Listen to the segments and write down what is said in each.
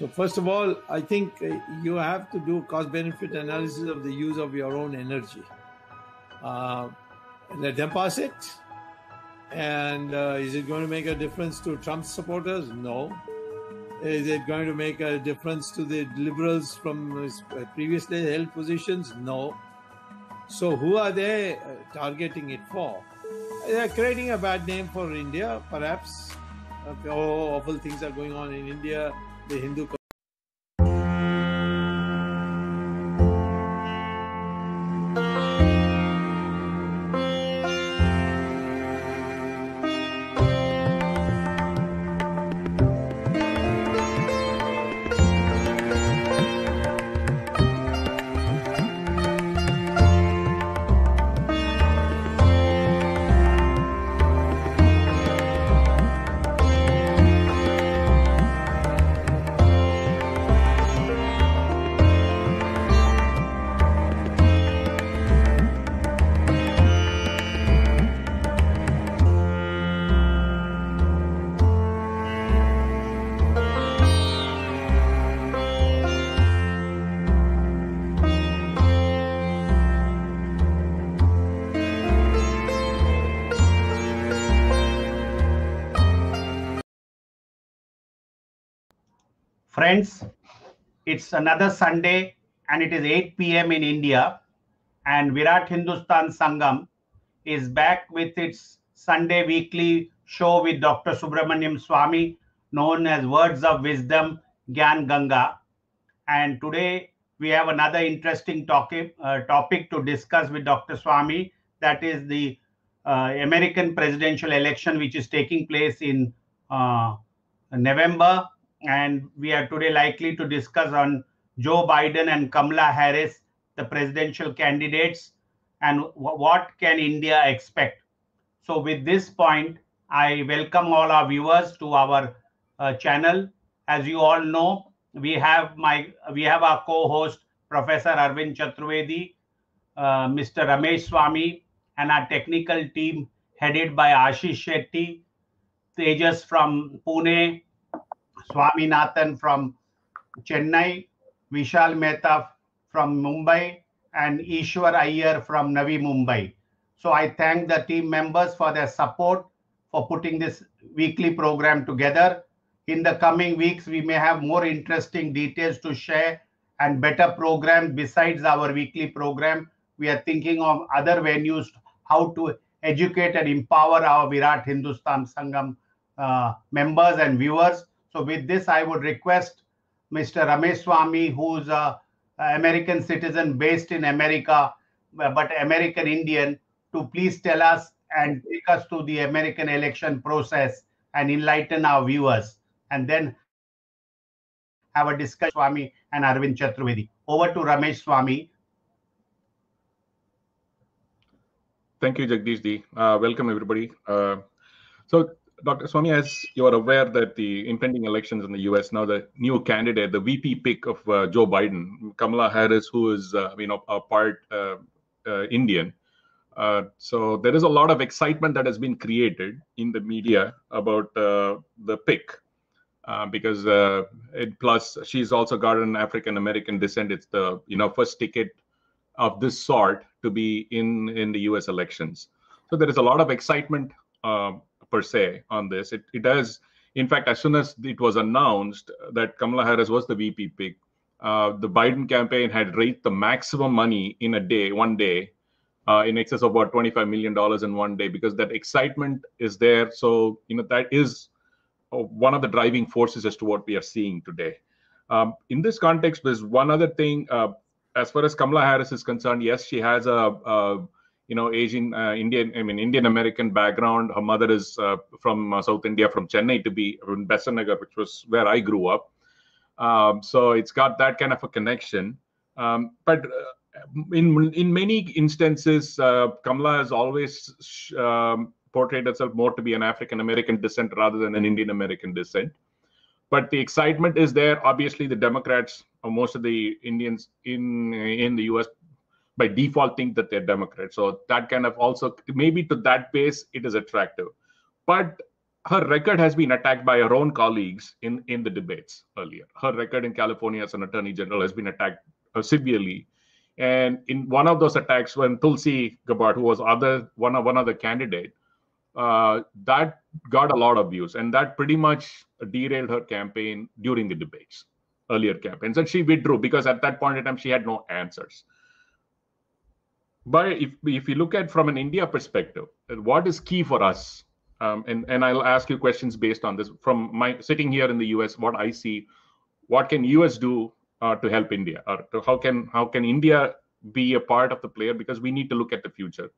So first of all, I think you have to do cost-benefit analysis of the use of your own energy. Let them pass it. And is it going to make a difference to Trump's supporters? No. Is it going to make a difference to the liberals from his previously held positions? No. So who are they targeting it for? They're creating a bad name for India, perhaps. Awful things are going on in India. The Hindu Friends, it's another Sunday and it is 8 p.m. in India, and Virat Hindustan Sangam is back with its Sunday weekly show with Dr. Subramanian Swamy, known as Words of Wisdom, Gyan Ganga. And today we have another interesting topic to discuss with Dr. Swamy, that is the American presidential election, which is taking place in November. And we are today likely to discuss on Joe Biden and Kamala Harris, the presidential candidates, and what can India expect. So with this point, I welcome all our viewers to our channel. As you all know, we have our co-host, Professor Arvind Chaturvedi, Mr. Ramesh Swamy, and our technical team headed by Ashish Shetty, Tejas from Pune, Swaminathan from Chennai, Vishal Mehta from Mumbai, and Ishwar Iyer from Navi Mumbai. So I thank the team members for their support for putting this weekly program together. In the coming weeks, we may have more interesting details to share and better programs besides our weekly program. We are thinking of other venues, how to educate and empower our Virat Hindustan Sangam members and viewers. So with this, I would request Mr. Ramesh Swamy, who's an American citizen based in America, but American Indian, to please tell us and take us to the American election process and enlighten our viewers. And then have a discussion with Swamy and Arvind Chaturvedi. Over to Ramesh Swamy. Thank you, Jagdish Ji. Welcome, everybody. So, Dr. Swamy, as you are aware that the impending elections in the US, now the new candidate, the VP pick of Joe Biden, Kamala Harris, who is, a part Indian. So there is a lot of excitement that has been created in the media about the pick because plus she's also got an African-American descent. It's the first ticket of this sort to be in the US elections. So there is a lot of excitement per se on this. It does, in fact, as soon as it was announced that Kamala Harris was the VP pick, the Biden campaign had raised the maximum money in one day, in excess of about $25 million in one day, because that excitement is there. So, that is one of the driving forces as to what we are seeing today. In this context, there's one other thing. As far as Kamala Harris is concerned, yes, she has a Asian Indian American background. Her mother is from South India, from Chennai, to be in Besanagar, which was where I grew up. So it's got that kind of a connection. But in many instances, Kamala has always portrayed herself more to be an African American descent rather than an Indian American descent. But the excitement is there. Obviously, the Democrats, or most of the Indians in the US, by default think that they're Democrats. So that kind of also, maybe to that base, it is attractive. But her record has been attacked by her own colleagues in the debates earlier. Her record in California as an attorney general has been attacked severely. And in one of those attacks, when Tulsi Gabbard, who was one of the candidate, that got a lot of views, and that pretty much derailed her campaign during the debates, earlier campaigns. And she withdrew because at that point in time, she had no answers. But if you look at from an India perspective, what is key for us? And I'll ask you questions based on this. From my sitting here in the US, what I see, what can US do to help India? Or how can India be a part of the player? Because we need to look at the future.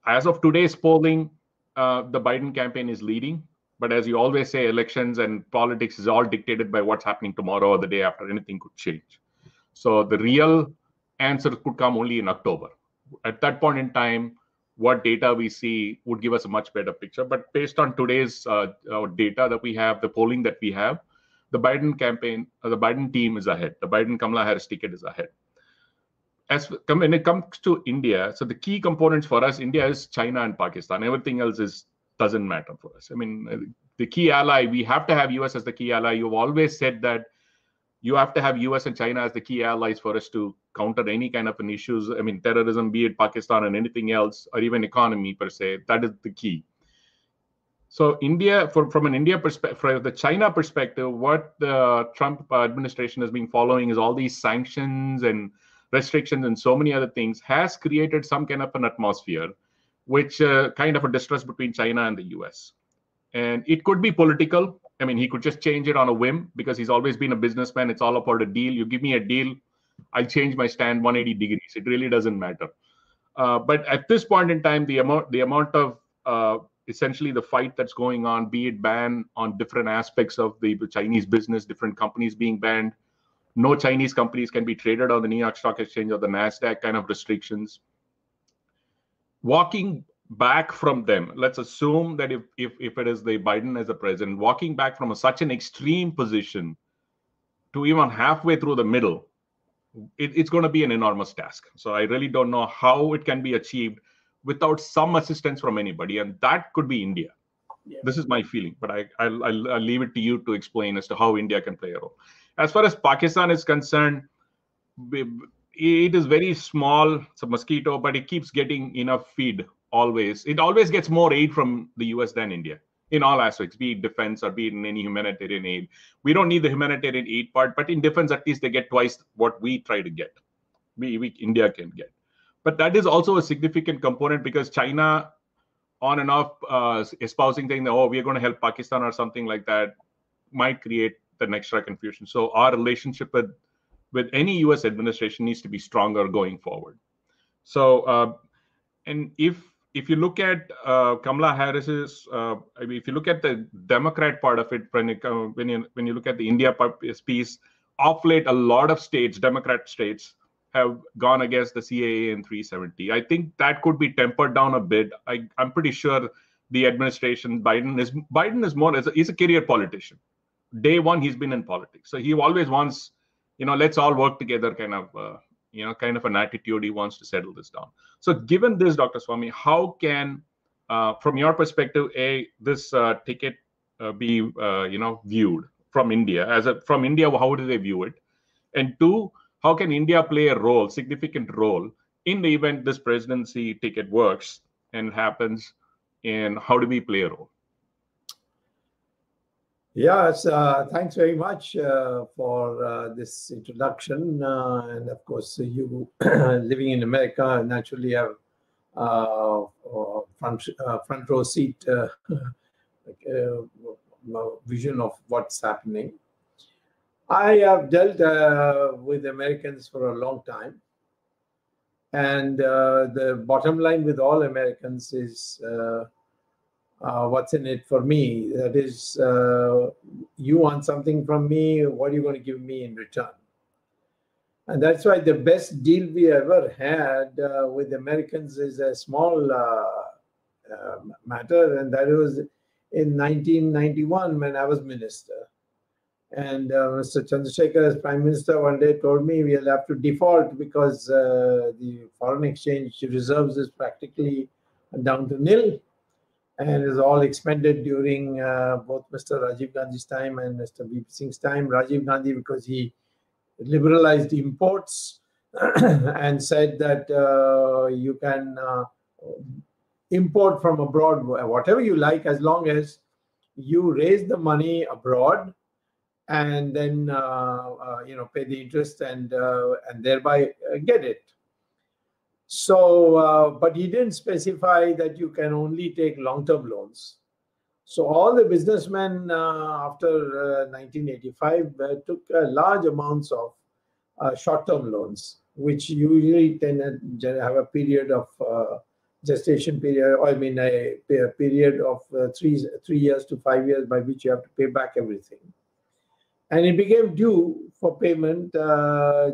As of today's polling, the Biden campaign is leading. But as you always say, elections and politics is all dictated by what's happening tomorrow or the day after. Anything could change. So the real answer could come only in October. At that point in time, what data we see would give us a much better picture. But based on today's data that we have, the polling that we have, the Biden campaign, the Biden team is ahead. The Biden-Kamala Harris ticket is ahead. When it comes to India, so the key components for us, India is China and Pakistan. Everything else doesn't matter for us. I mean, the key ally, we have to have US as the key ally. You've always said that you have to have US and China as the key allies for us to counter any kind of an issues. I mean, terrorism, be it Pakistan and anything else, or even economy per se, that is the key. So India, from an India perspective, from the China perspective, what the Trump administration has been following is all these sanctions and restrictions and so many other things has created some kind of an atmosphere, which kind of a distrust between China and the US. And it could be political. I mean, he could just change it on a whim because he's always been a businessman. It's all about a deal. You give me a deal, I'll change my stand 180 degrees. It really doesn't matter. But at this point in time, the amount of essentially the fight that's going on, be it ban on different aspects of the Chinese business, different companies being banned, no Chinese companies can be traded on the New York Stock Exchange or the NASDAQ kind of restrictions. Walking back from them, let's assume that if it is the Biden as the president, walking back from such an extreme position to even halfway through the middle, it's going to be an enormous task. So I really don't know how it can be achieved without some assistance from anybody, and that could be India. Yeah. This is my feeling, but I'll leave it to you to explain as to how India can play a role. As far as Pakistan is concerned, it is very small. It's a mosquito, but it keeps getting enough feed always. It always gets more aid from the US than India in all aspects, be it defense or be it in any humanitarian aid. We don't need the humanitarian aid part, but in defense, at least they get twice what we try to get. India can get. But that is also a significant component because China on and off espousing things, oh, we're going to help Pakistan or something like that, might create the extra confusion. So our relationship with any US administration needs to be stronger going forward. So, and if you look at Kamala Harris's, I mean, if you look at the Democrat part of it, when you look at the India piece, of late, a lot of states, Democrat states, have gone against the CAA and 370. I think that could be tempered down a bit. I'm pretty sure the administration, Biden is more, he's a career politician. Day one, he's been in politics. So he always wants, let's all work together kind of an attitude. He wants to settle this down. So given this, Dr. Swamy, how can, from your perspective, this ticket be, viewed from India? From India, how do they view it? And two, how can India play a significant role in the event this presidency ticket works and happens, and how do we play a role? Yes, thanks very much for this introduction. And of course, you living in America naturally have front row seat vision of what's happening. I have dealt with Americans for a long time. And the bottom line with all Americans is what's in it for me. That is, you want something from me, what are you going to give me in return? And that's why the best deal we ever had with Americans is a small matter, and that was in 1991 when I was minister. And Mr. Chandrasekhar, as Prime Minister, one day told me we'll have to default because the foreign exchange reserves is practically down to nil. and is all expended during both Mr. Rajiv Gandhi's time and Mr. VP Singh's time. Rajiv Gandhi, because he liberalized imports and said that you can import from abroad whatever you like, as long as you raise the money abroad and then pay the interest and thereby get it. So, but he didn't specify that you can only take long-term loans. So all the businessmen after 1985 took large amounts of short-term loans, which usually tend to have a period of gestation period, or I mean a period of 3 years to 5 years by which you have to pay back everything. And it became due for payment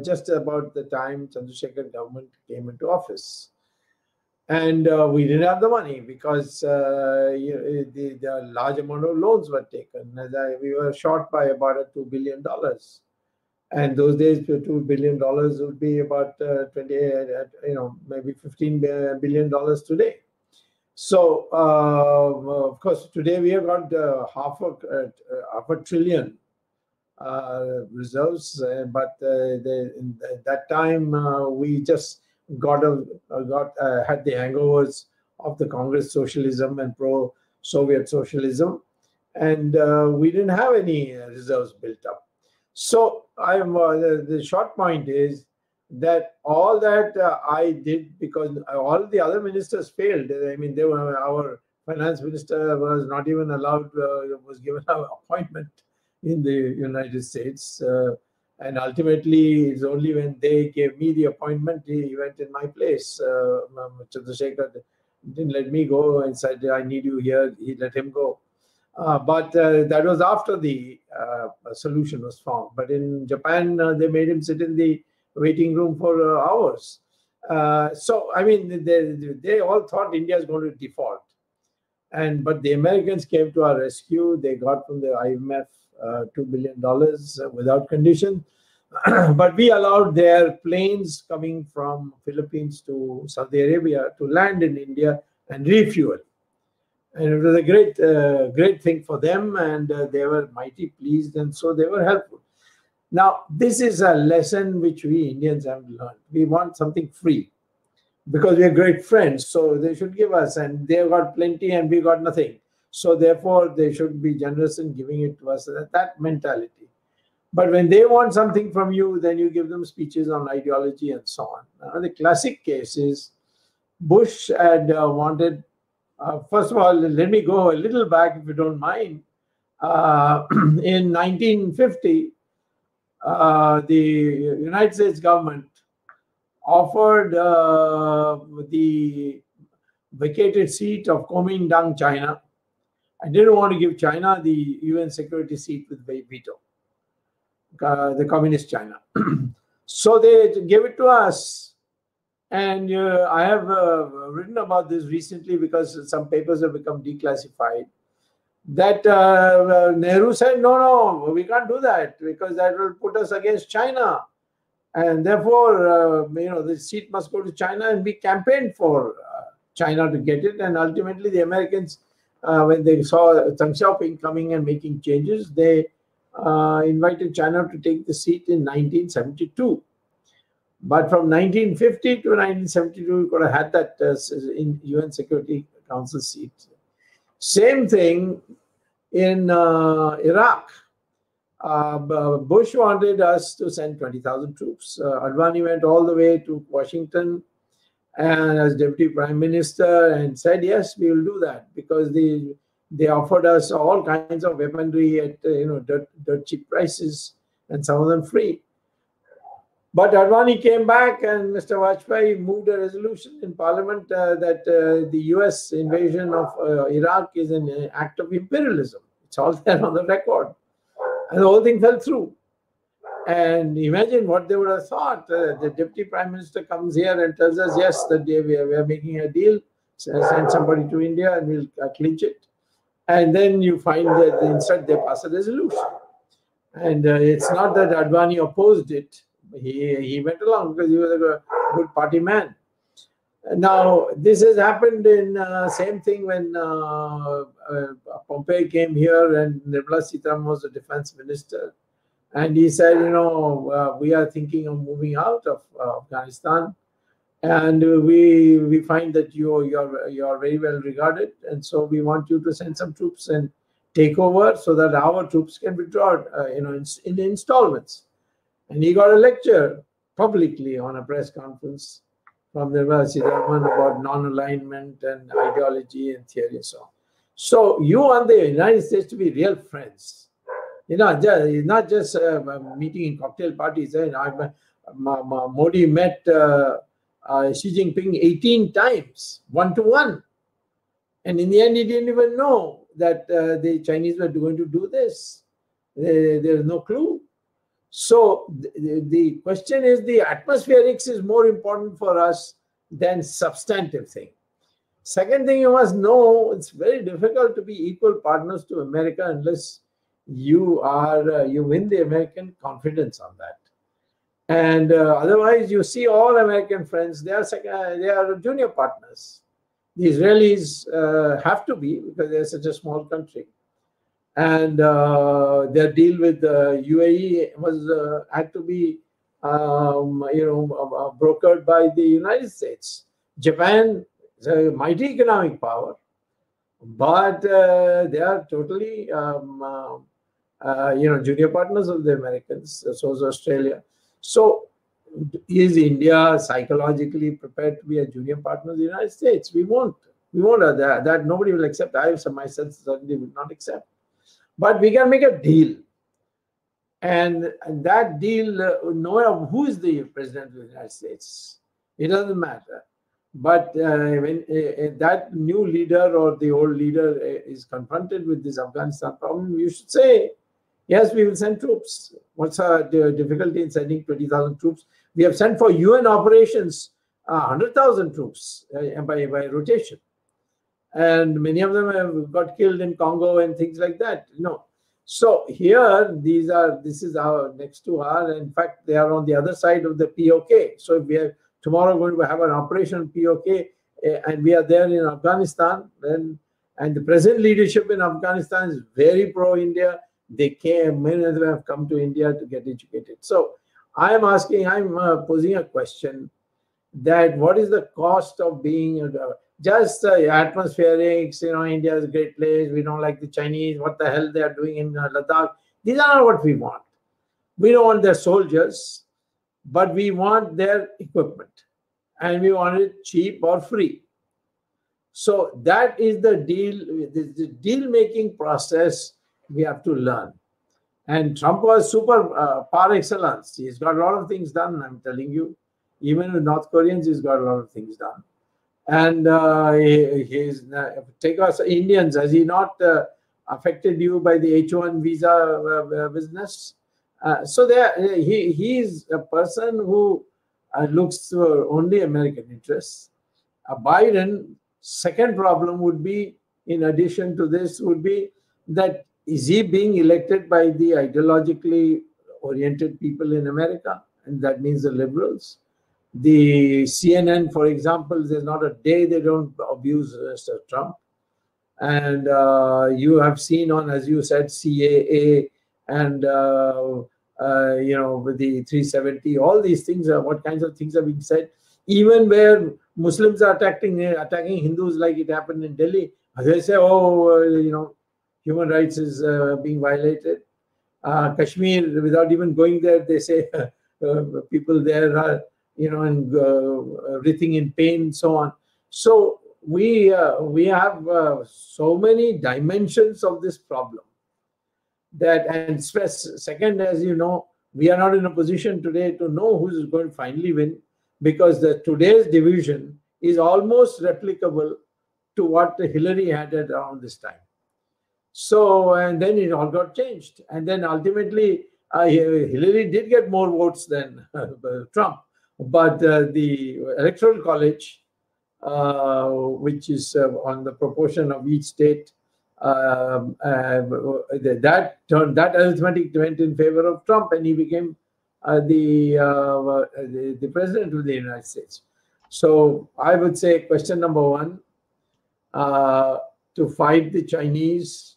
just about the time Chandrasekhar government came into office. And we didn't have the money because the large amount of loans were taken. We were short by about $2 billion. And those days, $2 billion would be about maybe $15 billion today. So, of course, today we have got half a trillion reserves, but in that time we just had the hangovers of the Congress socialism and pro-Soviet socialism, and we didn't have any reserves built up. So the short point is that all that I did, because all the other ministers failed. I mean, our finance minister was not even allowed, was given an appointment in the United States. And ultimately, it's only when they gave me the appointment, he went in my place. Chandrasekhar didn't let me go and said, I need you here. He let him go. But that was after the solution was found. But in Japan, they made him sit in the waiting room for hours. So, I mean, they all thought India is going to default. But the Americans came to our rescue. They got from the IMF $2 billion without condition. But we allowed their planes coming from Philippines to Saudi Arabia to land in India and refuel. And it was a great thing for them, and they were mighty pleased, and so they were helpful. Now, this is a lesson which we Indians have learned. We want something free because we are great friends, so they should give us, and they got plenty and we got nothing. So therefore, they should be generous in giving it to us. That mentality. But when they want something from you, then you give them speeches on ideology and so on. Now, the classic case is Bush had wanted. First of all, let me go a little back, if you don't mind. In 1950, the United States government offered the vacated seat of Kuomintang, China. I didn't want to give China the UN security seat with veto, the communist China. So they gave it to us. And I have written about this recently because some papers have become declassified. That Nehru said, no, we can't do that because that will put us against China. And therefore, the seat must go to China, and we campaigned for China to get it. And ultimately, the Americans, when they saw Deng Xiaoping coming and making changes, they invited China to take the seat in 1972. But from 1950 to 1972, we could have had that in UN Security Council seat. Same thing in Iraq. Bush wanted us to send 20,000 troops. Advani went all the way to Washington and as Deputy Prime Minister and said, yes, we will do that, because they offered us all kinds of weaponry at dirt cheap prices, and some of them free. But Advani came back, and Mr. Vajpayee moved a resolution in Parliament that the US invasion of Iraq is an act of imperialism. It's all there on the record. And the whole thing fell through. And imagine what they would have thought. The Deputy Prime Minister comes here and tells us, yes, that we are making a deal, send somebody to India and we'll clinch it. And then you find that instead they pass a resolution. And it's not that Advani opposed it. He went along because he was a good party man. Now, this has happened in same thing when Pompeo came here and Nirmala Sitaram was the defense minister. And he said, we are thinking of moving out of Afghanistan. And we find that you're very well regarded. And so we want you to send some troops and take over so that our troops can withdraw, in installments. And he got a lecture publicly on a press conference from Nirmala Sitharaman about non-alignment and ideology and theory and so on. So you want the United States to be real friends. Not just meeting in cocktail parties. Modi met Xi Jinping 18 times, one-to-one. And in the end, he didn't even know that the Chinese were going to do this. There's no clue. So the question is, the atmospherics is more important for us than substantive thing. Second thing you must know, it's very difficult to be equal partners to America unless you win the American confidence on that. And otherwise, you see all American friends, they are junior partners. The Israelis have to be, because they're such a small country. And their deal with the UAE had to be, brokered by the United States. Japan is a mighty economic power, but they are totally, junior partners of the Americans. So is Australia. So is India psychologically prepared to be a junior partner of the United States? We won't. We won't. That nobody will accept. I myself certainly will not accept. But we can make a deal. And that deal, no matter who is the president of the United States, it doesn't matter. But when that new leader or the old leader is confronted with this Afghanistan problem, you should say, yes, we will send troops. What's our difficulty in sending 20,000 troops? We have sent for UN operations 100,000 troops by rotation. And many of them have got killed in Congo and things like that. So here, this is our next to our. In fact, they are on the other side of the POK. So if we are tomorrow going to have an operation POK, and we are there in Afghanistan, and the present leadership in Afghanistan is very pro-India. They came, many of them have come to India to get educated. So I'm posing a question that what is the cost of being just atmospherics, India is a great place. We don't like the Chinese. What the hell they are doing in Ladakh? These are not what we want. We don't want their soldiers, but we want their equipment. And we want it cheap or free. So that is the deal, the deal-making process we have to learn. And Trump was super par excellence. He's got a lot of things done, I'm telling you. Even with North Koreans, he's got a lot of things done. And take us Indians, has he not affected you by the H1 visa business? So he's a person who looks for only American interests. Biden, second problem would be, in addition to this, would be that is he being elected by the ideologically oriented people in America? And that means the liberals. The CNN, for example, there's not a day they don't abuse Mr. Trump. And you have seen on, as you said, CAA and, with the 370, all these things, what kinds of things are being said. Even where Muslims are attacking Hindus like it happened in Delhi, they say, human rights is being violated. Kashmir, without even going there, they say people there are, writhing in pain and so on. So we have so many dimensions of this problem and stress. Second, as you know, we are not in a position today to know who is going to finally win, because today's division is almost replicable to what Hillary had at around this time. So, and then it all got changed. And then ultimately, Hillary did get more votes than Trump. But the Electoral College, which is on the proportion of each state, that arithmetic went in favor of Trump, and he became the president of the United States. So I would say question number one, to fight the Chinese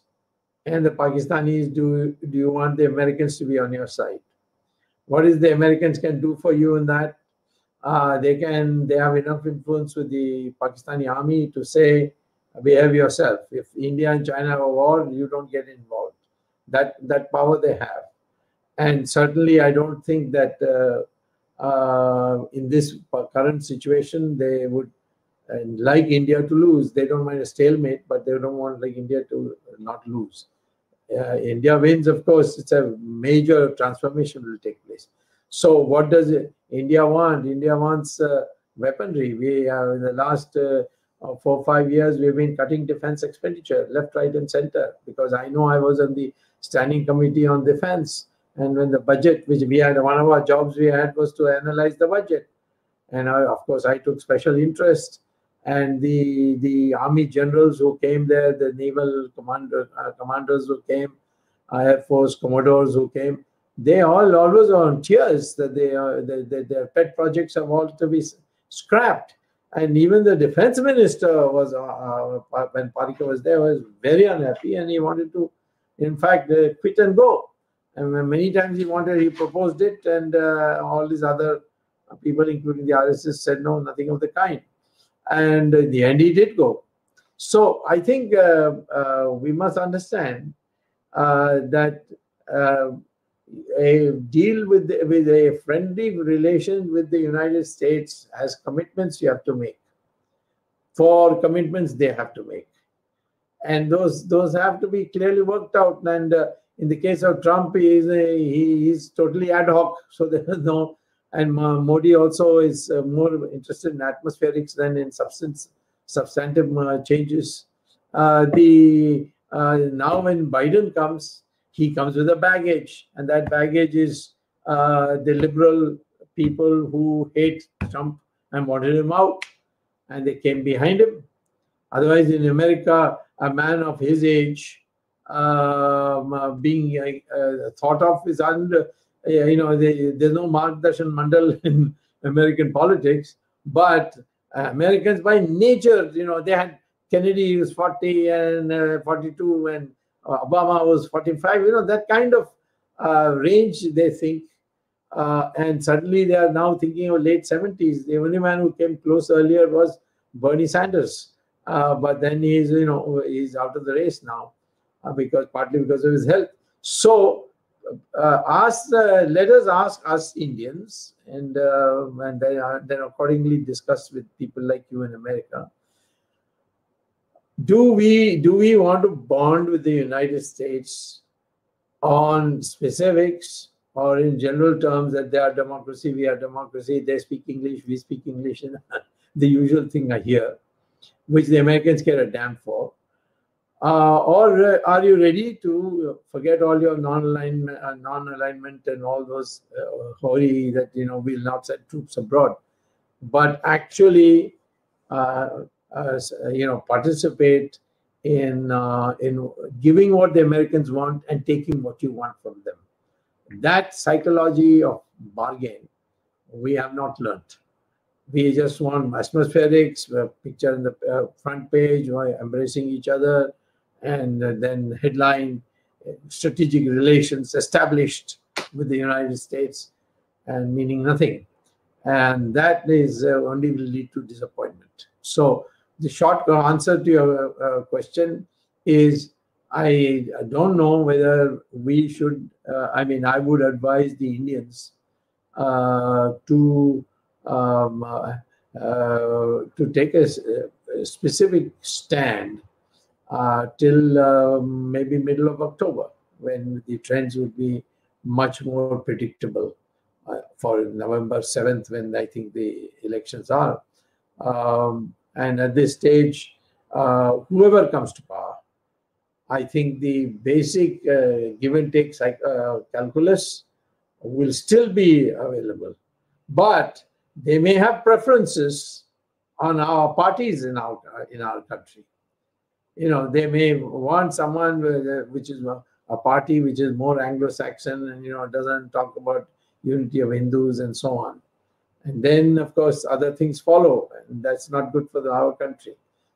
and the Pakistanis, do you want the Americans to be on your side? What is the Americans can do for you in that? They have enough influence with the Pakistani army to say, behave yourself. If India and China have a war, you don't get involved. That power they have. And certainly I don't think that in this current situation, they would like India to lose. They don't mind a stalemate, but they don't want like India to not lose. India wins, of course, it's a major transformation will take place. So what does India want? India wants weaponry. We in the last 4 or 5 years, we've been cutting defense expenditure left, right, and center, because I know I was on the standing committee on defense. And when the budget, which we had, one of our jobs we had was to analyze the budget. And of course, I took special interest. And the army generals who came there, the naval commanders who came, Air Force commodores who came, they all always on tears that their pet projects have all to be scrapped. And even the defense minister was, when Parikar was there, was very unhappy, and he wanted to, in fact, quit and go. And many times he proposed it, and all these other people, including the RSS, said no, nothing of the kind. And in the end, he did go. So I think we must understand that a deal with a friendly relation with the United States has commitments you have to make. For commitments they have to make, and those have to be clearly worked out. And in the case of Trump, he's totally ad hoc, so there is no. And Modi also is more interested in atmospherics than in substantive changes. Now when Biden comes, he comes with a baggage, and that baggage is the liberal people who hate Trump and wanted him out, and they came behind him. Otherwise, in America, a man of his age being thought of is under. There's no Margdarshan Mandal in American politics, but Americans by nature, they had Kennedy was 40 and 42, and Obama was 45. That kind of range they think, and suddenly they are now thinking of late 70s. The only man who came close earlier was Bernie Sanders, but then he's out of the race now, partly because of his health. So. Let us ask us Indians, and then accordingly discuss with people like you in America. Do we want to bond with the United States on specifics, or in general terms that they are democracy, we are democracy, they speak English, we speak English, and the usual thing I hear, which the Americans care a damn for? Or are you ready to forget all your non-alignment and all those hoary that we'll not send troops abroad, but actually participate in giving what the Americans want and taking what you want from them? That psychology of bargain we have not learnt. We just want atmospherics, picture in the front page, embracing each other. And then headline, strategic relations established with the United States, and meaning nothing. And that is only will lead to disappointment. So the short answer to your question is, I don't know whether we should, I would advise the Indians to take a specific stand till maybe middle of October, when the trends would be much more predictable, for November 7th, when I think the elections are. And at this stage, whoever comes to power, I think the basic give and take calculus will still be available. But they may have preferences on our parties in our country. They may want someone which is a party which is more Anglo-Saxon and doesn't talk about unity of Hindus and so on. And then, of course, other things follow, and that's not good for our country.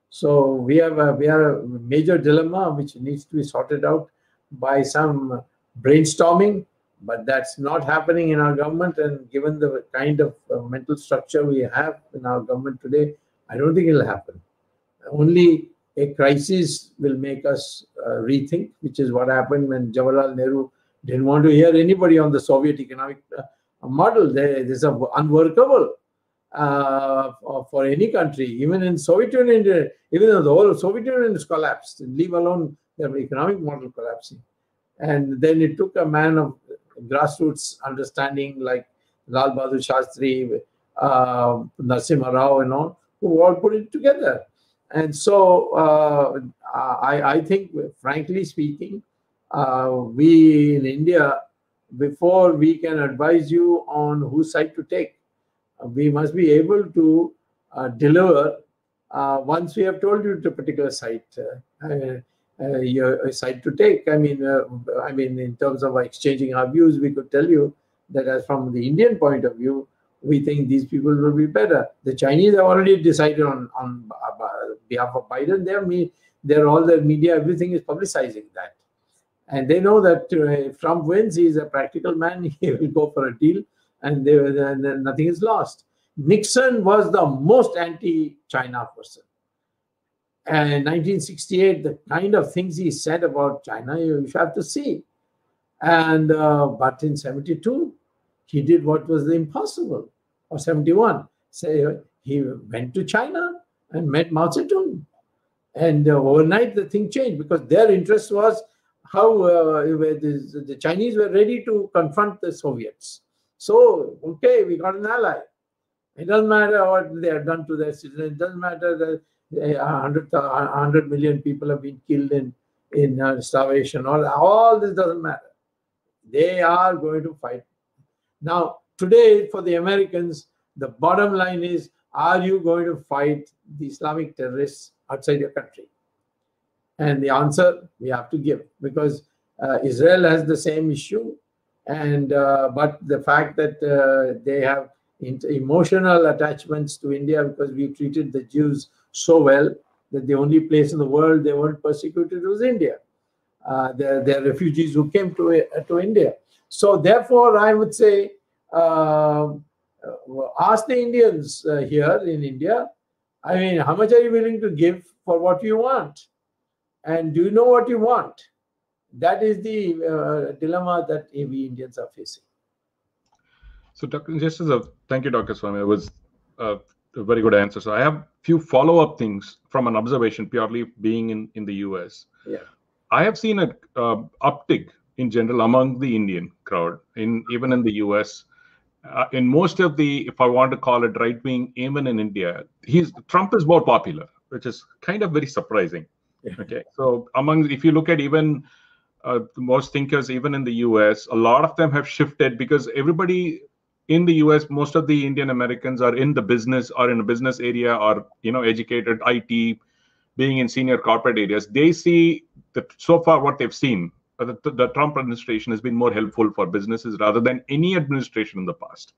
So we have a major dilemma which needs to be sorted out by some brainstorming, but that's not happening in our government. And given the kind of mental structure we have in our government today, I don't think it'll happen. Only a crisis will make us rethink, which is what happened when Jawaharlal Nehru didn't want to hear anybody on the Soviet economic model. This is unworkable for any country, even in Soviet Union, even though the whole Soviet Union has collapsed, leave alone their economic model collapsing. And then it took a man of grassroots understanding like Lal Bahadur Shastri, Narasimha Rao and all, who all put it together. And so I think, frankly speaking, we in India, before we can advise you on whose side to take, we must be able to deliver once we have told you to a particular site, your side to take. I mean, in terms of exchanging our views, we could tell you that as from the Indian point of view, we think these people will be better. The Chinese have already decided on behalf of Biden. They're all their media, everything is publicizing that. And they know that if Trump wins, he's a practical man. He will go for a deal, and nothing is lost. Nixon was the most anti-China person. And in 1968, the kind of things he said about China, you have to see. And but in 72, he did what was impossible. Or 71, he went to China and met Mao Zedong. And overnight, the thing changed because their interest was how the Chinese were ready to confront the Soviets. So, okay, we got an ally. It doesn't matter what they have done to their citizens. It doesn't matter that 100 million people have been killed in starvation. All this doesn't matter. They are going to fight. Now, today, for the Americans, the bottom line is, are you going to fight the Islamic terrorists outside your country? And the answer we have to give, because Israel has the same issue, and but the fact that they have emotional attachments to India because we treated the Jews so well that the only place in the world they weren't persecuted was India. They're refugees who came to India. So therefore, I would say, ask the Indians here in India, I mean, how much are you willing to give for what you want? And do you know what you want? That is the dilemma that we Indians are facing. So, thank you, Dr. Swamy. It was a very good answer. So I have a few follow-up things from an observation, purely being in the US. Yeah. I have seen an uptick in general among the Indian crowd, even in the US. In most of the, if I want to call it right wing, even in India, Trump is more popular, which is kind of very surprising. Yeah. Okay, so if you look at even most thinkers, even in the US, a lot of them have shifted because everybody in the US, most of the Indian Americans are in the business or in a business area or educated, IT, being in senior corporate areas. They see that so far what they've seen. The Trump administration has been more helpful for businesses rather than any administration in the past.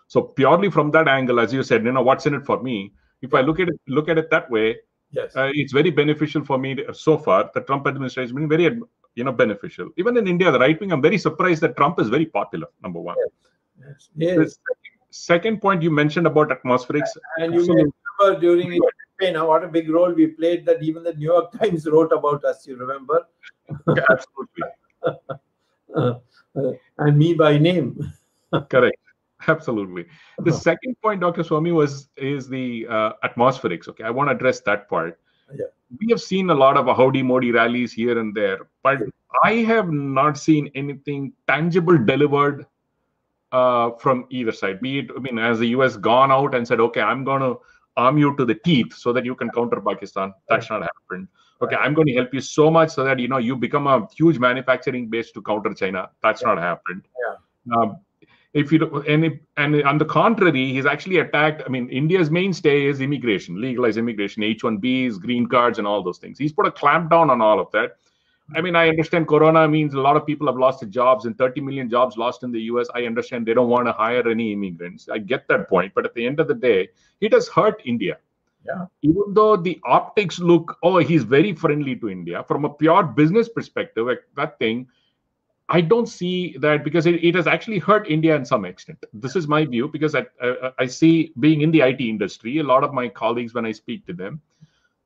So purely from that angle, as you said, what's in it for me? If I look at it that way, yes, it's very beneficial for me so far. The Trump administration has been very, beneficial. Even in India, the right wing, I'm very surprised that Trump is very popular. Number one. Yes. Yes. The second point you mentioned about atmospherics, and you remember during the campaign what a big role we played. That even the New York Times wrote about us. You remember? Absolutely. And me by name. Correct. Absolutely. The second point, Dr. Swamy, is the atmospherics. Okay, I want to address that part. Yeah. We have seen a lot of Howdy Modi rallies here and there, but I have not seen anything tangible delivered from either side. Be it, has the US gone out and said, okay, I'm going to arm you to the teeth so that you can counter Pakistan? That's not happened. Okay, I'm going to help you so much so that you become a huge manufacturing base to counter China. That's not happened. Yeah. If you and on the contrary, he's actually attacked. India's mainstay is immigration, legalized immigration, H-1Bs, green cards, and all those things. He's put a clamp down on all of that. I mean, I understand Corona means a lot of people have lost their jobs and 30 million jobs lost in the US. I understand they don't want to hire any immigrants. I get that point. But at the end of the day, it has hurt India. Yeah. Even though the optics look, oh, he's very friendly to India, from a pure business perspective, like that thing, I don't see that, because it has actually hurt India in some extent. This is my view, because I see, being in the IT industry, a lot of my colleagues, when I speak to them,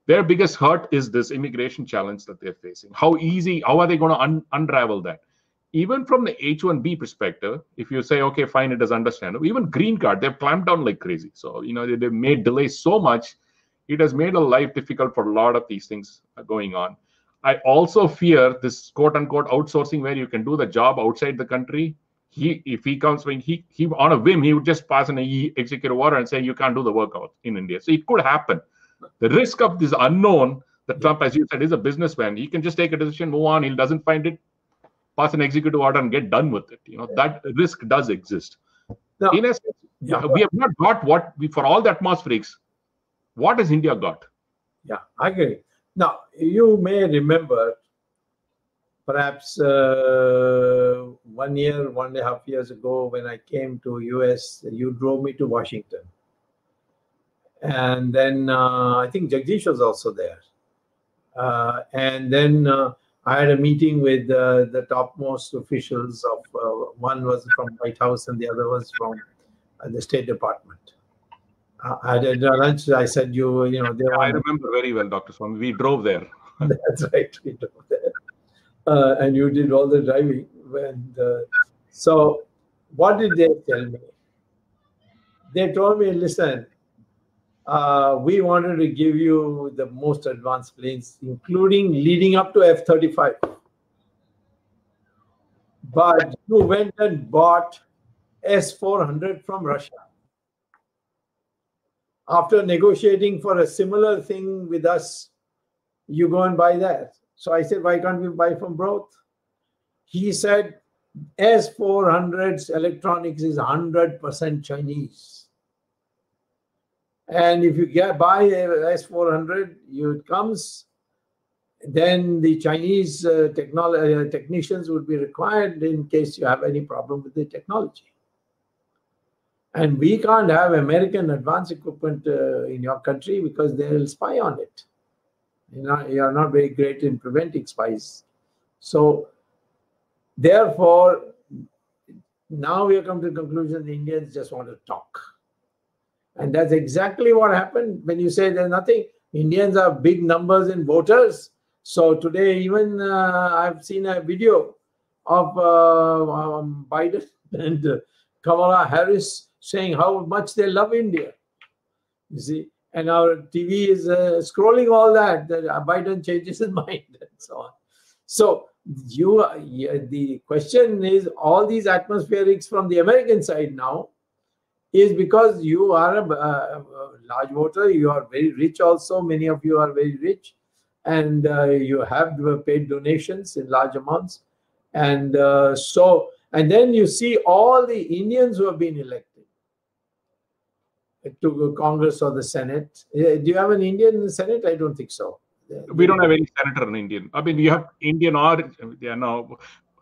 their biggest hurt is this immigration challenge that they're facing. How are they going to unravel that? Even from the H-1B perspective, if you say, okay, fine, it is understandable. Even green card, they've clamped down like crazy. So, they've made delays so much, it has made a life difficult for a lot of these things going on. I also fear this quote-unquote outsourcing, where you can do the job outside the country. If he comes, when he on a whim, he would just pass an executive order and say, you can't do the work out in India. So it could happen. The risk of this unknown, that Trump, as you said, is a businessman. He can just take a decision, move on. He doesn't find it, pass an executive order and get done with it. That risk does exist. No. In essence, we have not got for all the atmospherics, what has India got? Yeah, I agree. Now, you may remember, perhaps 1 year, 1.5 years ago, when I came to US, you drove me to Washington. And then I think Jagdish was also there. And then I had a meeting with the topmost officials of, one was from White House and the other was from the State Department. I had lunch. I said, I remember very well, Dr. Swamy. We drove there. That's right. We drove there. And you did all the driving. So what did they tell me? They told me, listen, we wanted to give you the most advanced planes, including leading up to F-35. But you went and bought S-400 from Russia. After negotiating for a similar thing with us, you go and buy that. So I said, why can't we buy from both? He said, S-400's electronics is 100% Chinese. And if you buy S-400, it comes, then the Chinese technicians would be required in case you have any problem with the technology. And we can't have American advanced equipment in your country because they'll spy on it. You're not very great in preventing spies. So, therefore, now we have come to the conclusion the Indians just want to talk. And that's exactly what happened when you say there's nothing. Indians have big numbers in voters. So today, even I've seen a video of Biden and Kamala Harris saying how much they love India. You see, and our TV is scrolling all that Biden changes his mind and so on. So the question is, all these atmospherics from the American side now is because you are a large voter, you are very rich also, many of you are very rich, and you have paid donations in large amounts. And and then you see all the Indians who have been elected to Congress or the Senate. Do you have an Indian in the Senate? I don't think so. We don't have any senator in Indian. I mean, you have Indian origin. Yeah, no.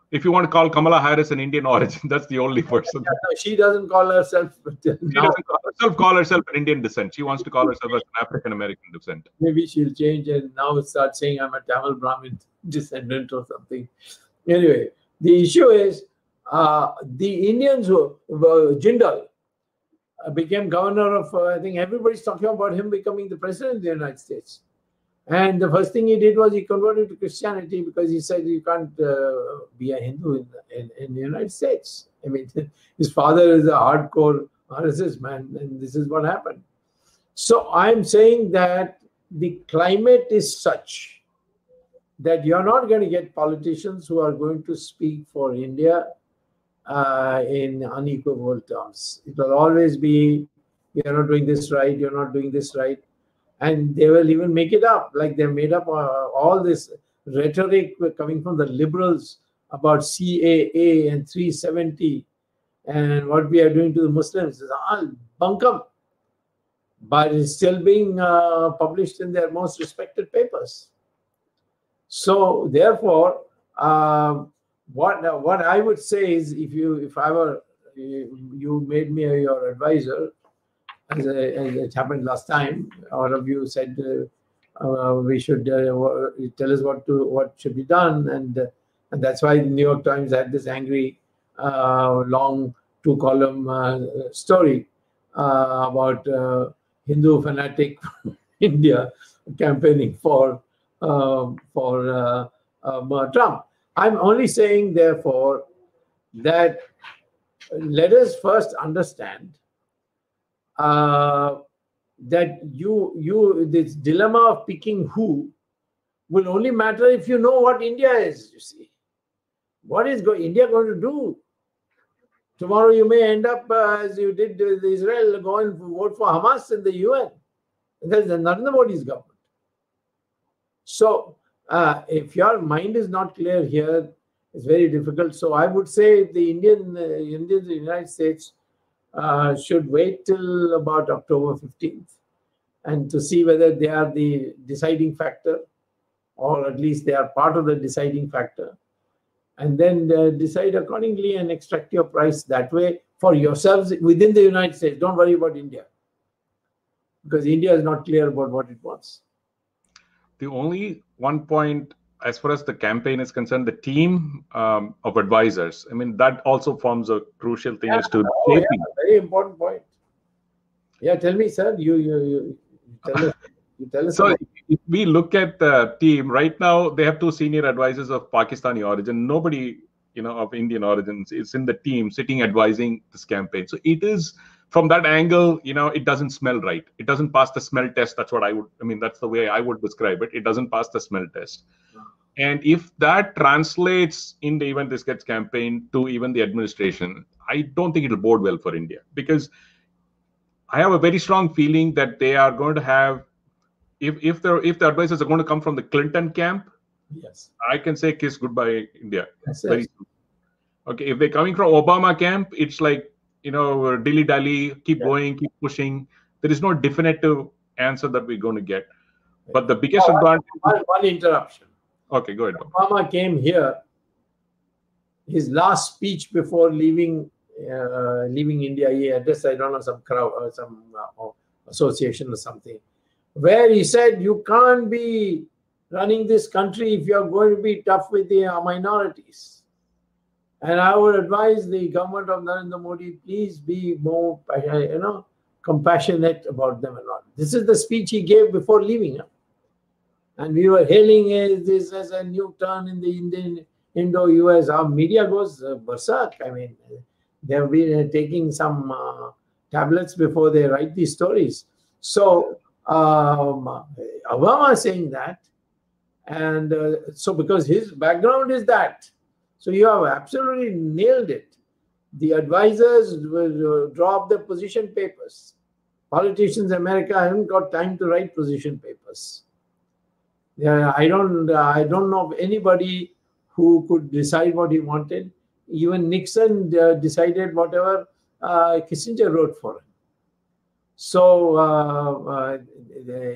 If you want to call Kamala Harris an Indian origin, that's the only person. She doesn't call herself. She doesn't call herself an Indian descent. She wants to call herself as an African American descent. Maybe she'll change and now start saying I'm a Tamil Brahmin descendant or something. Anyway, the issue is the Indians who Jindal became governor of, I think everybody's talking about him becoming the president of the United States. And the first thing he did was he converted to Christianity because he said you can't be a Hindu in the United States. I mean, his father is a hardcore RSS man, and this is what happened. So I'm saying that the climate is such that you're not going to get politicians who are going to speak for India in unequivocal terms. It will always be, you're not doing this right, you're not doing this right. And they will even make it up, like they made up all this rhetoric coming from the liberals about CAA and 370 and what we are doing to the Muslims. It's all bunkum. But it's still being published in their most respected papers. So therefore, what I would say is, if I were you made me your advisor, as it happened last time, all of you said we should tell us what should be done, and that's why the New York Times had this angry long 2-column story about Hindu fanatic India campaigning for Trump. I'm only saying, therefore, that let us first understand that this dilemma of picking who will only matter if you know what India is. You see, what is India going to do? Tomorrow you may end up as you did with Israel, go and vote for Hamas in the UN. That's Narendra Modi's government. So if your mind is not clear here, it's very difficult. So I would say the Indians in the United States should wait till about October 15th and to see whether they are the deciding factor, or at least they are part of the deciding factor, and then decide accordingly and extract your price that way for yourselves within the United States. Don't worry about India, because India is not clear about what it wants. The only one point, as far as the campaign is concerned, the team of advisors, I mean, that also forms a crucial thing as to shaping. Very important point. Yeah, tell me, sir. You tell us. You tell us. So if we look at the team right now, they have 2 senior advisors of Pakistani origin. Nobody, of Indian origins is in the team sitting advising this campaign. So it is, from that angle, it doesn't smell right. It doesn't pass the smell test. That's what that's the way I would describe it. It doesn't pass the smell test. And if that translates in the even this gets campaign to even the administration, I don't think it'll bode well for India, because I have a very strong feeling that they are going to have, if the advisors are going to come from the Clinton camp, yes, I can say kiss goodbye India. Yes, very yes. soon. Okay, if they're coming from Obama camp, it's like, dilly dally, keep going, keep pushing. There is no definitive answer that we're going to get. But the biggest advantage. One interruption. Okay, go ahead. Obama came here. His last speech before leaving India, he addressed, I don't know, some crowd or some association or something, where he said, you can't be running this country if you're going to be tough with the minorities. And I would advise the government of Narendra Modi, please be more, compassionate about them and all. This is the speech he gave before leaving. And we were hailing this as a new turn in the Indo-US. Our media goes berserk. I mean, they have been taking some tablets before they write these stories. So Obama is saying that. And so because his background is that, so you have absolutely nailed it. The advisors will draw up the position papers. Politicians in America haven't got time to write position papers. Yeah, I don't know of anybody who could decide what he wanted. Even Nixon decided whatever Kissinger wrote for him. So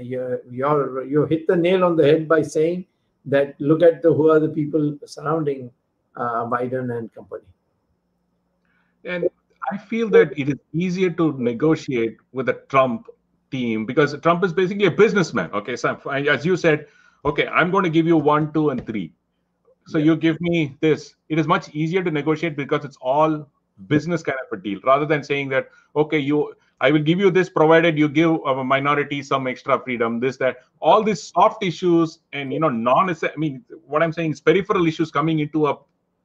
you hit the nail on the head by saying that look at who are the people surrounding Biden and company. And I feel that it is easier to negotiate with a Trump team because Trump is basically a businessman. Okay, so as you said, okay, I'm going to give you 1, 2, and 3. So you give me this. It is much easier to negotiate because it's all business kind of a deal, rather than saying that, okay, I will give you this provided you give a minority some extra freedom, this, that, all these soft issues and, what I'm saying is peripheral issues coming into a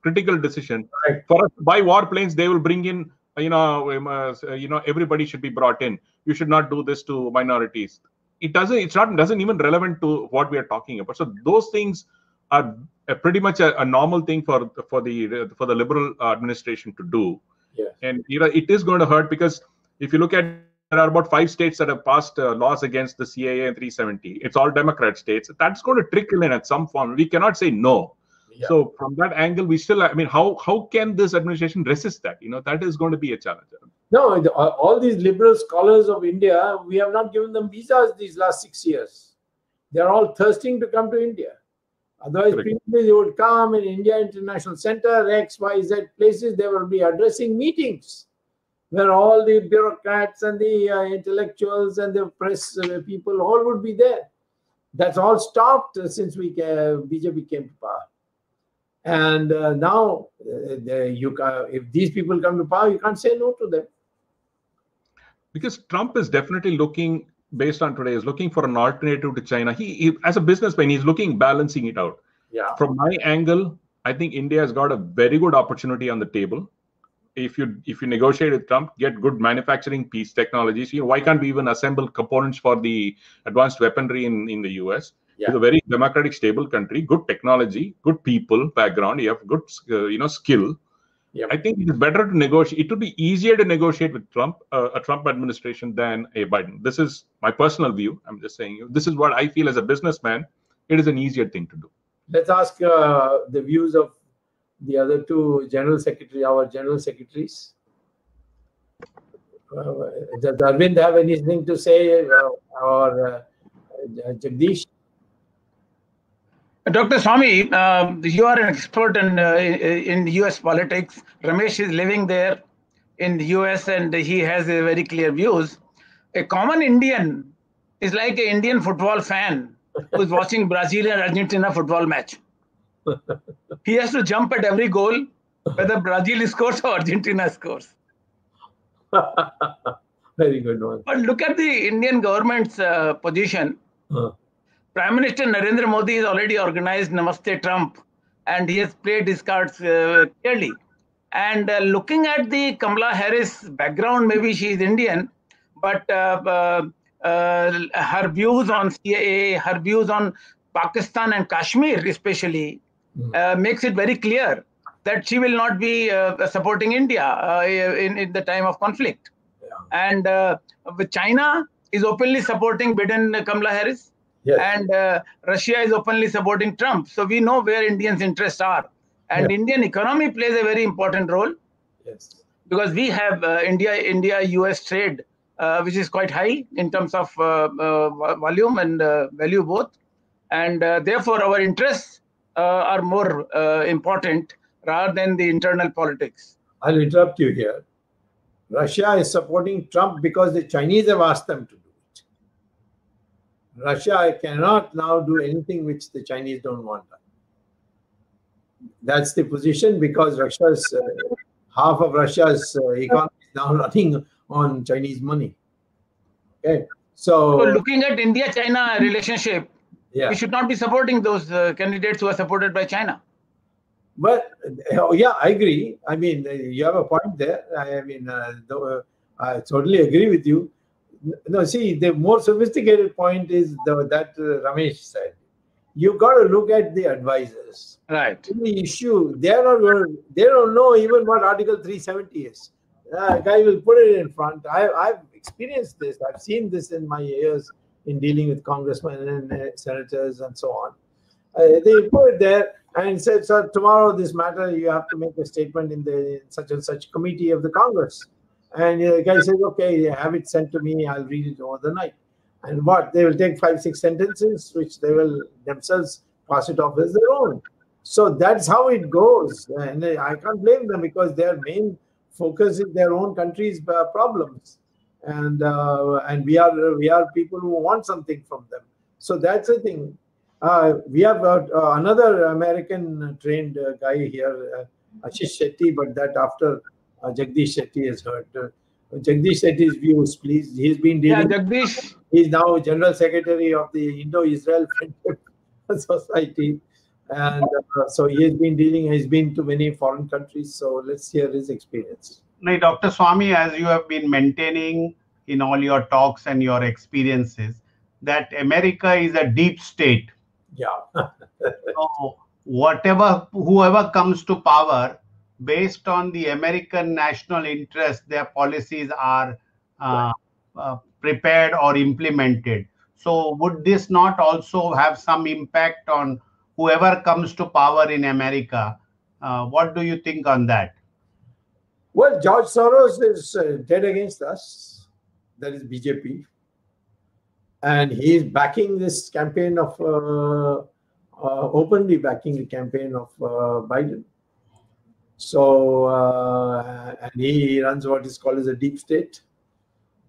critical decision. Right. For us, buy warplanes, they will bring in, everybody should be brought in. You should not do this to minorities. It doesn't even relevant to what we are talking about. So those things are pretty much a normal thing for the liberal administration to do. Yeah. And it is going to hurt because if you look at, there are about 5 states that have passed laws against the CAA and 370. It's all Democrat states. That's going to trickle in at some form. We cannot say no. Yeah. So from that angle, we still, how can this administration resist that? That is going to be a challenge. No, all these liberal scholars of India, we have not given them visas these last 6 years. They're all thirsting to come to India. Otherwise, previously they would come in India International Center, X, Y, Z places. They will be addressing meetings where all the bureaucrats and the intellectuals and the press people all would be there. That's all stopped since BJP came to power. And now, if these people come to power, you can't say no to them. Because Trump is definitely looking, based on today, is looking for an alternative to China. He as a businessman, he's looking, balancing it out. Yeah. From my angle, I think India has got a very good opportunity on the table. If you negotiate with Trump, get good manufacturing piece technologies. Why can't we even assemble components for the advanced weaponry in the US? Yeah. It's a very democratic, stable country, good technology, good people background. You have good, skill. Yep. I think it is better to negotiate. It will be easier to negotiate with Trump, a Trump administration, than a Biden. This is my personal view. I'm just saying, this is what I feel as a businessman. It is an easier thing to do. Let's ask the views of the other two our general secretaries. Does Arvind have anything to say, or Jagdish? Dr. Swamy, you are an expert in US politics. Ramesh is living there in the US and he has a very clear views. A common Indian is like an Indian football fan who is watching Brazil and Argentina football match. He has to jump at every goal, whether Brazil scores or Argentina scores. Very good one. But look at the Indian government's position. Prime Minister Narendra Modi has already organized Namaste Trump, and he has played his cards clearly. And looking at the Kamala Harris background, maybe she is Indian, but her views on CAA, her views on Pakistan and Kashmir especially, makes it very clear that she will not be supporting India in the time of conflict. Yeah. And with China is openly supporting Biden Kamala Harris. Yes. And Russia is openly supporting Trump. So we know where Indians' interests are. And Indian economy plays a very important role. Yes. Because we have India-US trade, which is quite high in terms of volume and value both. And therefore, our interests are more important rather than the internal politics. I'll interrupt you here. Russia is supporting Trump because the Chinese have asked them to do it. Russia cannot now do anything which the Chinese don't want. That's the position, because Russia's half of Russia's economy is now running on Chinese money. Okay, so looking at India-China relationship, we should not be supporting those candidates who are supported by China. But yeah, I agree. I mean, you have a point there. I mean, I totally agree with you. No, see, the more sophisticated point is that Ramesh said. You've got to look at the advisors. Right. In the issue, they don't know even what Article 370 is. A guy will put it in front. I've experienced this. I've seen this in my years in dealing with congressmen and senators and so on. They put it there and said, "Sir, tomorrow this matter, you have to make a statement in the such and such committee of the Congress." And the guy says, "Okay, have it sent to me. I'll read it over the night." And what? They will take 5-6 sentences, which they will themselves pass it off as their own. So that's how it goes. And I can't blame them, because their main focus is their own country's problems. And we are people who want something from them. So that's the thing. We have another American trained guy here, Ashish Shetty, but that after Jagdish Shetty has heard. Jagdish Shetty's views, please. He's been dealing. Yeah, Jagdish. He's now General Secretary of the Indo-Israel Friendship Society. And so he's been to many foreign countries. So let's hear his experience. Now, Dr. Swamy, as you have been maintaining in all your talks and your experiences, that America is a deep state. Yeah. So whoever comes to power, based on the American national interest, their policies are prepared or implemented. So would this not also have some impact on whoever comes to power in America? What do you think on that? Well, George Soros is dead against us. That is BJP. And he is backing this campaign of openly backing the campaign of Biden. So, and he runs what is called as a deep state.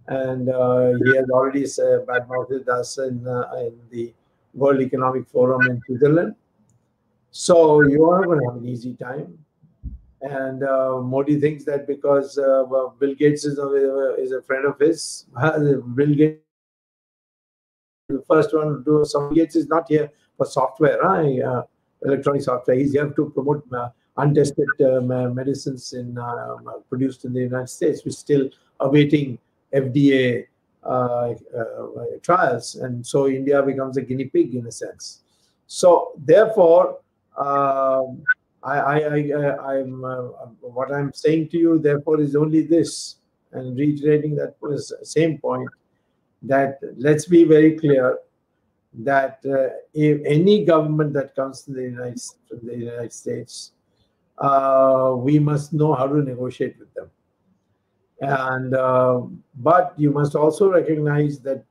And he has already badmouthed us in the World Economic Forum in Switzerland. So you are going to have an easy time. And Modi thinks that because Bill Gates is a friend of his, Bill Gates the first one to do. Some Gates is not here for software, electronic software. He's here to promote untested medicines produced in the United States, which is still awaiting FDA trials, and so India becomes a guinea pig in a sense. So therefore, what I'm saying to you, therefore, is only this, and reiterating that same point, that let's be very clear that if any government that comes to the United States, we must know how to negotiate with them. And but you must also recognize that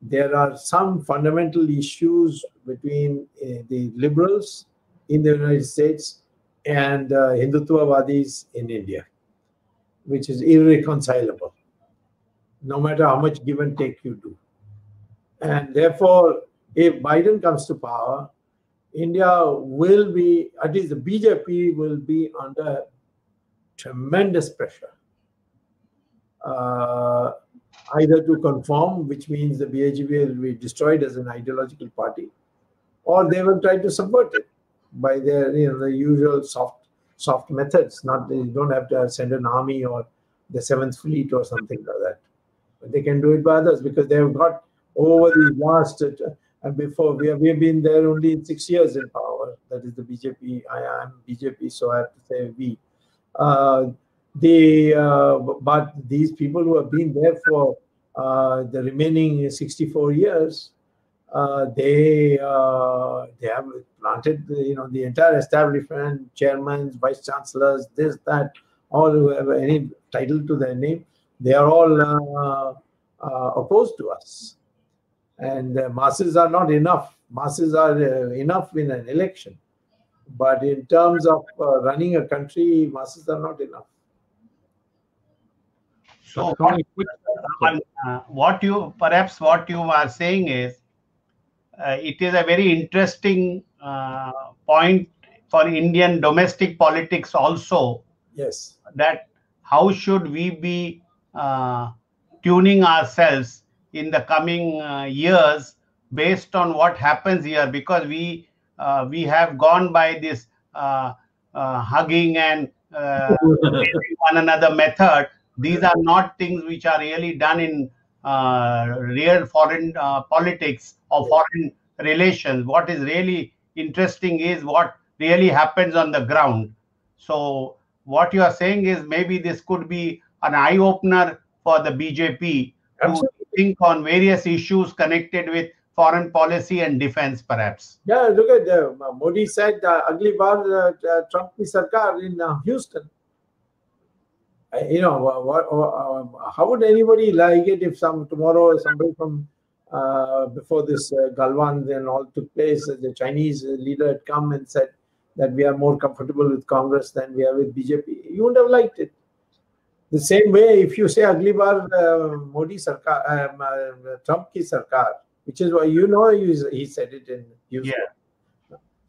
there are some fundamental issues between the liberals in the United States and Hindutva-vadis in India, which is irreconcilable, no matter how much give and take you do. And therefore, if Biden comes to power, India will be, at least the BJP will be under tremendous pressure. Either to conform, which means the BJP will be destroyed as an ideological party, or they will try to subvert it by their the usual soft methods. Not, they don't have to send an army or the 7th Fleet or something like that, but they can do it by others, because they have got over the last and before we have been there only 6 years in power. That is the BJP. I am BJP, so I have to say we. But these people who have been there for the remaining 64 years, they have planted the entire establishment, chairmen, vice chancellors, this, that, all who have any title to their name, they are all opposed to us. And masses are not enough. Masses are enough in an election, but in terms of running a country, masses are not enough. So what you are saying is, it is a very interesting point for Indian domestic politics also. Yes. That how should we be tuning ourselves in the coming years based on what happens here, because we have gone by this hugging and one another method. These are not things which are really done in real foreign politics or foreign relations. What is really interesting is what really happens on the ground. So what you are saying is maybe this could be an eye-opener for the BJP to think on various issues connected with foreign policy and defense, perhaps. Yeah, look at Modi said, "Agli baar Trump ki sarkar" in Houston. How would anybody like it if tomorrow somebody from before this Galwan and all took place, the Chinese leader had come and said that we are more comfortable with Congress than we are with BJP? You wouldn't have liked it. The same way, if you say "Agli baar Modi sarkar, Trump ki sarkar," which is why he said it in Houston. Yeah.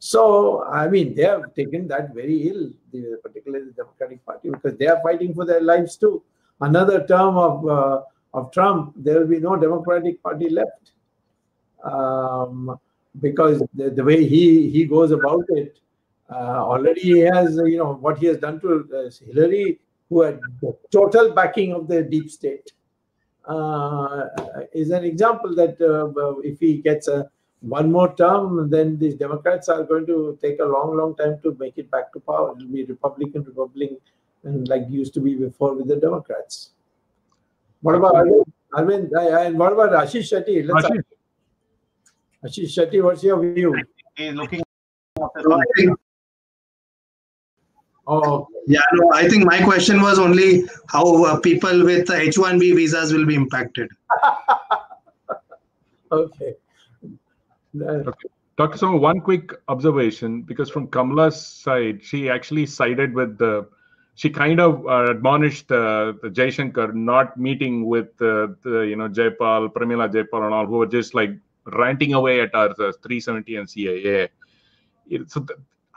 So I mean, they have taken that very ill, particularly the Democratic Party, because they are fighting for their lives too. Another term of Trump, there will be no Democratic Party left, because the way he goes about it, already he has what he has done to Hillary, who had the total backing of the deep state, is an example that if he gets one more term, then these Democrats are going to take a long time to make it back to power. It will be Republican, and like used to be before with the Democrats. What about Arvind? And what about Ashish Shetty? Ashish Shetty, what's your view? He's looking. Oh, yeah, no, I think my question was only how people with H-1B visas will be impacted. Okay. Dr. Swamy, one quick observation, because from Kamala's side, she actually sided with she kind of admonished the Jaishankar not meeting with Jaipal, Pramila Jaipal and all, who were just like ranting away at our 370 and CAA.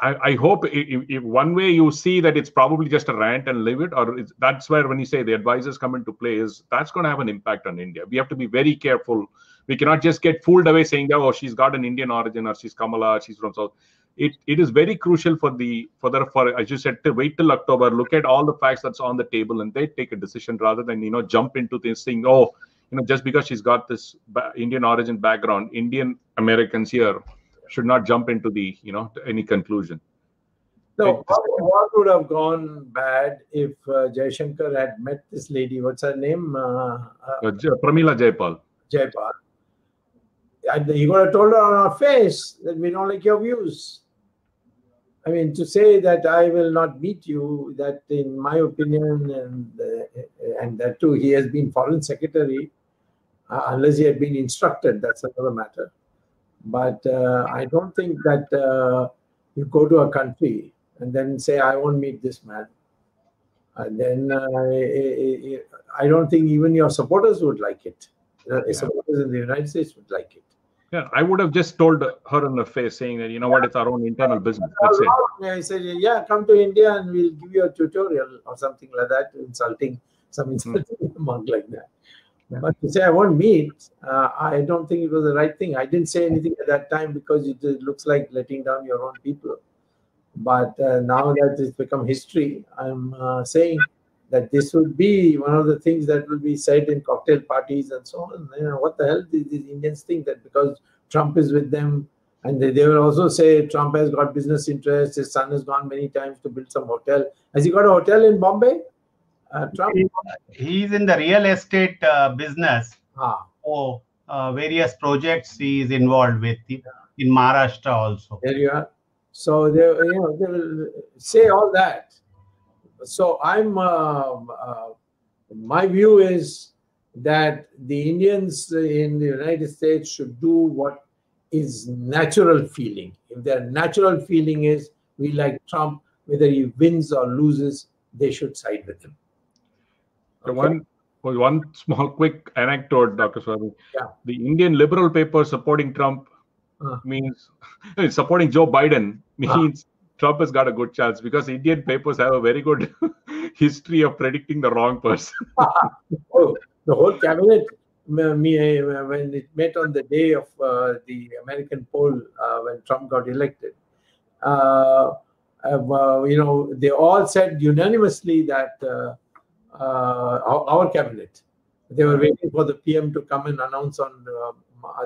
I hope if one way you see that it's probably just a rant and leave it, or that's where when you say the advisors come into play, is that's going to have an impact on India. We have to be very careful. We cannot just get fooled away saying that, oh, she's got an Indian origin, or she's Kamala, she's from South. It is very crucial for as you said, to wait till October, look at all the facts that's on the table, and they take a decision rather than jump into this thing. Oh, just because she's got this Indian origin background, Indian Americans here should not jump into the any conclusion. So what would have gone bad if Jaishankar had met this lady? What's her name? Pramila Jaipal. And he would have told her on her face that we don't like your views. I mean, to say that I will not meet you, that in my opinion, and that too, he has been foreign secretary, unless he had been instructed, that's another matter. But I don't think that you go to a country and then say, I won't meet this man. And then I don't think even your supporters would like it. Supporters in the United States would like it. Yeah, I would have just told her in the face, saying that, what, it's our own internal business. That's it. I said, yeah, come to India and we'll give you a tutorial or something like that, insulting monk like that. Yeah. But to say I won't meet, I don't think it was the right thing. I didn't say anything at that time because it looks like letting down your own people. But now that it's become history, I'm saying that this would be one of the things that will be said in cocktail parties and so on. What the hell do these Indians think that because Trump is with them, and they will also say Trump has got business interests, his son has gone many times to build some hotel. Has he got a hotel in Bombay? Trump? He's in the real estate business. So various projects he is involved with in Maharashtra also. There you are. So they will say all that. So my view is that the Indians in the United States should do what is natural feeling. If their natural feeling is we like Trump, whether he wins or loses, they should side with him. Okay? One small quick anecdote, Dr. Swamy. Yeah. The Indian liberal paper supporting Trump means supporting Joe Biden means Trump has got a good chance, because Indian papers have a very good history of predicting the wrong person. The whole cabinet, when it met on the day of the American poll, when Trump got elected, they all said unanimously that our cabinet, they were waiting for the PM to come and announce on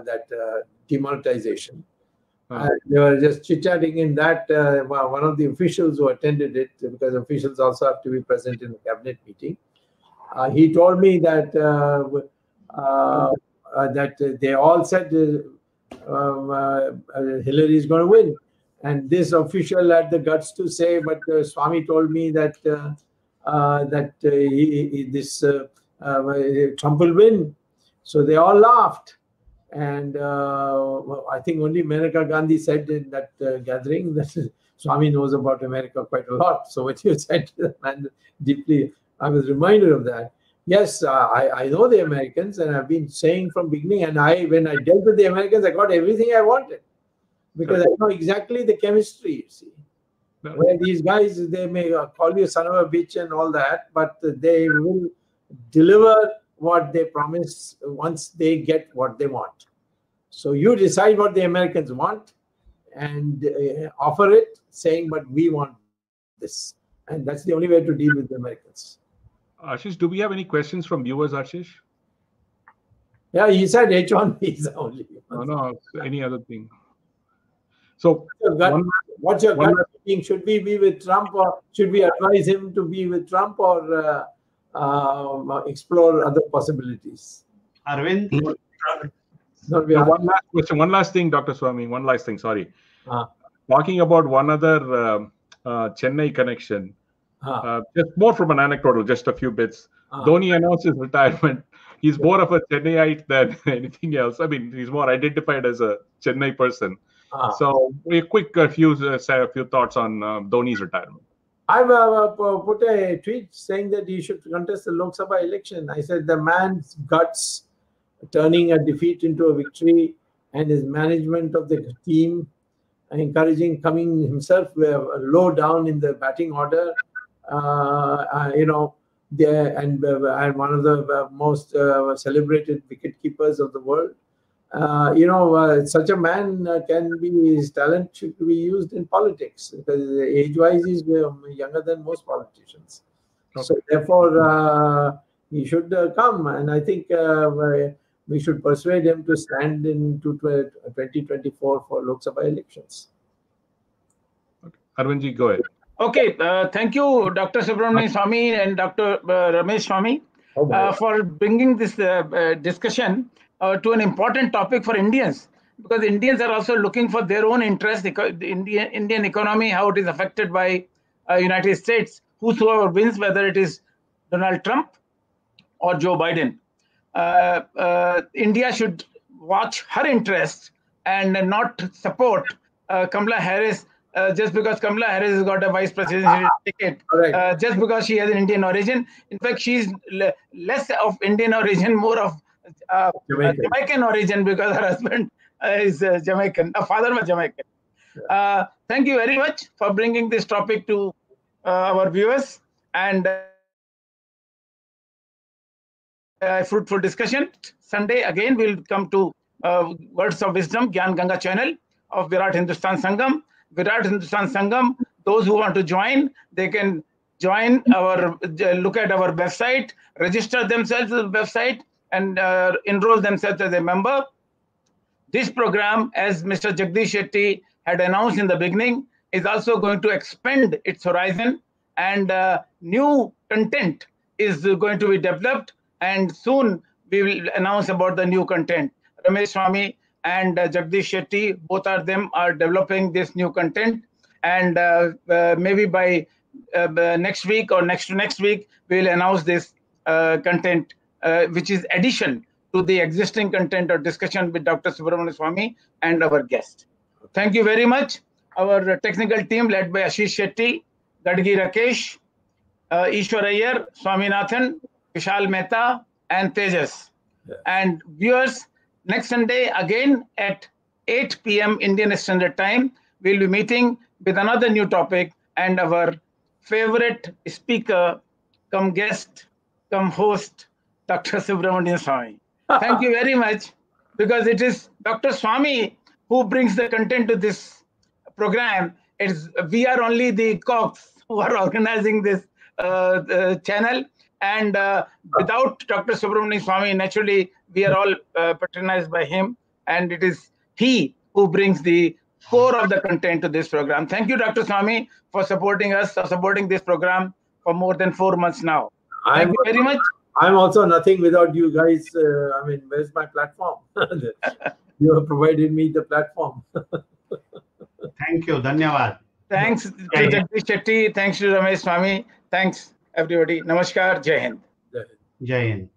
that demonetization. They were just chit-chatting in that. One of the officials who attended it, because officials also have to be present in the cabinet meeting, he told me that that they all said Hillary is going to win, and this official had the guts to say, but Swamy told me that Trump will win. So they all laughed. And I think only Maneka Gandhi said in that gathering that Swamy knows about America quite a lot. So what you said to the man deeply, I was reminded of that. Yes, I know the Americans, and I've been saying from beginning. And when I dealt with the Americans, I got everything I wanted, because I know exactly the chemistry. You see, where these guys, they may call you son of a bitch and all that, but they will deliver what they promise once they get what they want. So you decide what the Americans want and offer it, saying, but we want this. And that's the only way to deal with the Americans. Ashish, do we have any questions from viewers, Ashish? Yeah, he said H1 visa only. No, any other thing. So what's your gut feeling? Should we be with Trump, or should we advise him to be with Trump, or explore other possibilities? Arvind? One last question. One last thing, Dr. Swamy. One last thing, sorry. Talking about one other Chennai connection, just more from an anecdotal, just a few bits. Dhoni announced his retirement. He's more of a Chennaiite than anything else. I mean, he's more identified as a Chennai person. So, a quick few thoughts on Dhoni's retirement. I've put a tweet saying that he should contest the Lok Sabha election. I said the man's guts, turning a defeat into a victory, and his management of the team, encouraging, coming himself low down in the batting order, and one of the most celebrated wicket keepers of the world. Such a man his talent should be used in politics, because age-wise he's younger than most politicians. Okay. So therefore, he should come, and I think we should persuade him to stand in 2024 for Lok Sabha elections. Okay. Arvindji, go ahead. Okay, thank you, Dr. Subramanian Swamy and Dr. Ramesh Swamy, for bringing this discussion to an important topic for Indians, because Indians are also looking for their own interest, the Indian economy, how it is affected by United States, whosoever wins, whether it is Donald Trump or Joe Biden. India should watch her interests and not support Kamala Harris just because Kamala Harris has got a vice presidential ticket, just because she has an Indian origin. In fact, she is less of Indian origin, more of Jamaican origin, because her husband is Jamaican, her father was Jamaican. Thank you very much for bringing this topic to our viewers, and fruitful discussion. Sunday again we'll come to Words of Wisdom, Gyan Ganga channel of Virat Hindustan Sangam. Virat Hindustan Sangam, those who want to join, they can join look at our website, register themselves to the website, and enroll themselves as a member. This program, as Mr. Jagdish Shetty had announced in the beginning, is also going to expand its horizon, and new content is going to be developed, and soon we will announce about the new content. Ramesh Swamy and Jagdish Shetty, both of them are developing this new content, and maybe by next week or next to next week, we will announce this content, which is addition to the existing content or discussion with Dr. Subramanian Swamy and our guest. Thank you very much. Our technical team led by Ashish Shetty, Gadgi Rakesh, Ishwar Iyer, Swaminathan, Vishal Mehta, and Tejas. Yes. And viewers, next Sunday again at 8 p.m. Indian Standard Time, we'll be meeting with another new topic and our favorite speaker, come guest, come host, Dr. Subramanian Swamy. Thank you very much, because it is Dr. Swamy who brings the content to this program. We are only the cogs who are organizing this channel, and without Dr. Subramanian Swamy, naturally, we are all patronized by him, and it is he who brings the core of the content to this program. Thank you, Dr. Swamy, for supporting us, for supporting this program for more than 4 months now. Thank you very much. I'm also nothing without you guys. Where's my platform? You have provided me the platform. Thank you. Dhanyavad. Thanks to Jagdish Shetty. Thanks to Ramesh Swamy. Thanks, everybody. Namaskar. Jai Hind. Jai Hind.